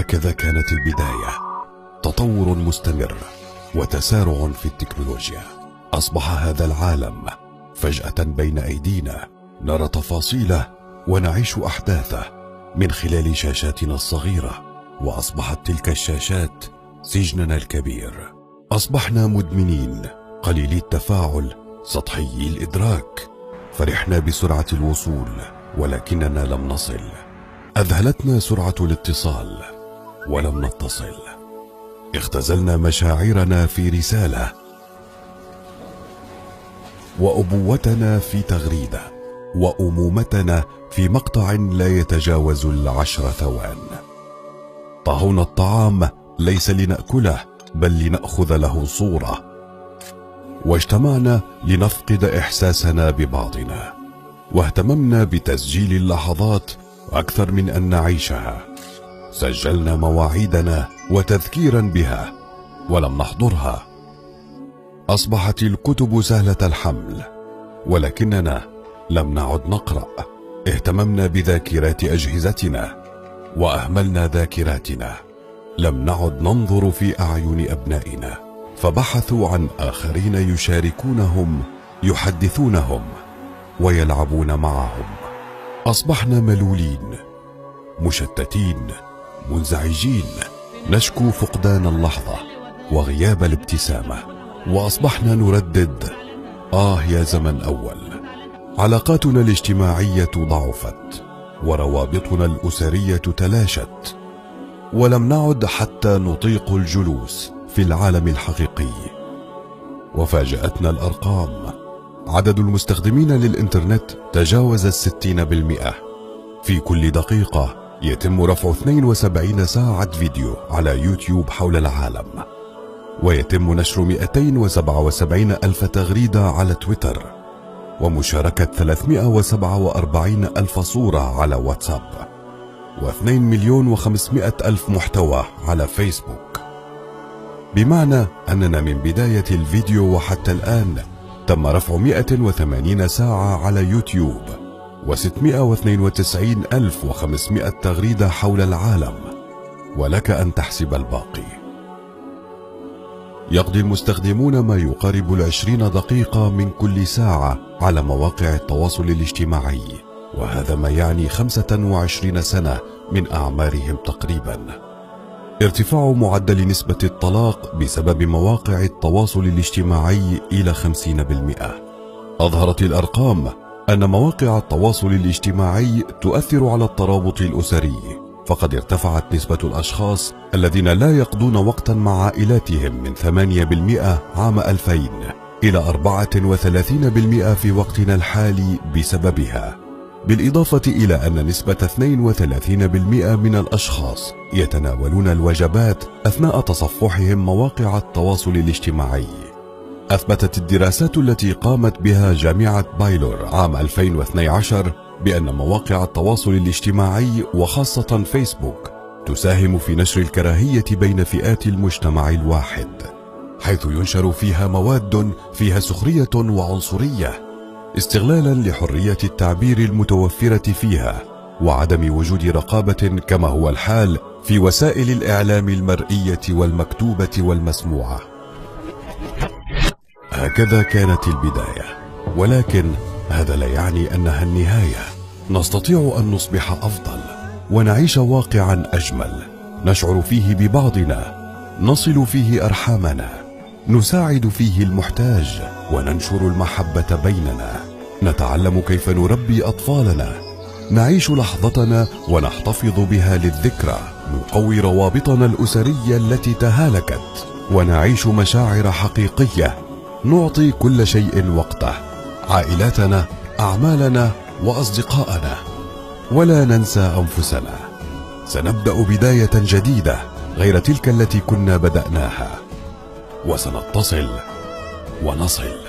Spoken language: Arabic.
هكذا كانت البداية، تطور مستمر وتسارع في التكنولوجيا. أصبح هذا العالم فجأة بين أيدينا، نرى تفاصيله ونعيش أحداثه من خلال شاشاتنا الصغيرة، وأصبحت تلك الشاشات سجننا الكبير. أصبحنا مدمنين، قليلي التفاعل، سطحي الإدراك. فرحنا بسرعة الوصول ولكننا لم نصل. أذهلتنا سرعة الاتصال ولم نتصل. اختزلنا مشاعرنا في رسالة، وأبوتنا في تغريدة، وأمومتنا في مقطع لا يتجاوز 10 ثوان. طهونا الطعام ليس لنأكله بل لنأخذ له صورة، واجتمعنا لنفقد إحساسنا ببعضنا، واهتممنا بتسجيل اللحظات أكثر من أن نعيشها. سجلنا مواعيدنا وتذكيرا بها ولم نحضرها. أصبحت الكتب سهلة الحمل ولكننا لم نعد نقرأ. اهتممنا بذاكرات أجهزتنا وأهملنا ذاكراتنا. لم نعد ننظر في أعين أبنائنا، فبحثوا عن آخرين يشاركونهم، يحدثونهم ويلعبون معهم. أصبحنا ملولين، مشتتين، منزعجين، نشكو فقدان اللحظة وغياب الابتسامة. وأصبحنا نردد: يا زمن أول. علاقاتنا الاجتماعية ضعفت، وروابطنا الأسرية تلاشت، ولم نعد حتى نطيق الجلوس في العالم الحقيقي. وفاجأتنا الأرقام. عدد المستخدمين للإنترنت تجاوز 60%. في كل دقيقة يتم رفع 72 ساعة فيديو على يوتيوب حول العالم، ويتم نشر 277 ألف تغريدة على تويتر، ومشاركة 347 ألف صورة على واتساب، و2,500,000 محتوى على فيسبوك. بمعنى أننا من بداية الفيديو وحتى الآن تم رفع 180 ساعة على يوتيوب، و692,500 تغريدة حول العالم، ولك أن تحسب الباقي. يقضي المستخدمون ما يقارب 20 دقيقة من كل ساعة على مواقع التواصل الاجتماعي، وهذا ما يعني 25 سنة من أعمارهم تقريبا. ارتفاع معدل نسبة الطلاق بسبب مواقع التواصل الاجتماعي إلى 50%. أظهرت الأرقام أن مواقع التواصل الاجتماعي تؤثر على الترابط الأسري، فقد ارتفعت نسبة الأشخاص الذين لا يقضون وقتا مع عائلاتهم من 8% عام 2000 إلى 34% في وقتنا الحالي بسببها. بالإضافة إلى أن نسبة 32% من الأشخاص يتناولون الوجبات أثناء تصفحهم مواقع التواصل الاجتماعي. أثبتت الدراسات التي قامت بها جامعة بايلور عام 2012 بأن مواقع التواصل الاجتماعي وخاصة فيسبوك تساهم في نشر الكراهية بين فئات المجتمع الواحد، حيث ينشر فيها مواد فيها سخرية وعنصرية، استغلالا لحرية التعبير المتوفرة فيها، وعدم وجود رقابة كما هو الحال في وسائل الإعلام المرئية والمكتوبة والمسموعة. هكذا كانت البداية، ولكن هذا لا يعني أنها النهاية. نستطيع أن نصبح أفضل ونعيش واقعا أجمل، نشعر فيه ببعضنا، نصل فيه أرحامنا، نساعد فيه المحتاج، وننشر المحبة بيننا، نتعلم كيف نربي أطفالنا، نعيش لحظتنا ونحتفظ بها للذكرى، نقوي روابطنا الأسرية التي تهالكت، ونعيش مشاعر حقيقية، نعطي كل شيء وقته، عائلاتنا، أعمالنا وأصدقائنا، ولا ننسى أنفسنا. سنبدأ بداية جديدة غير تلك التي كنا بدأناها، وسنتصل ونصل.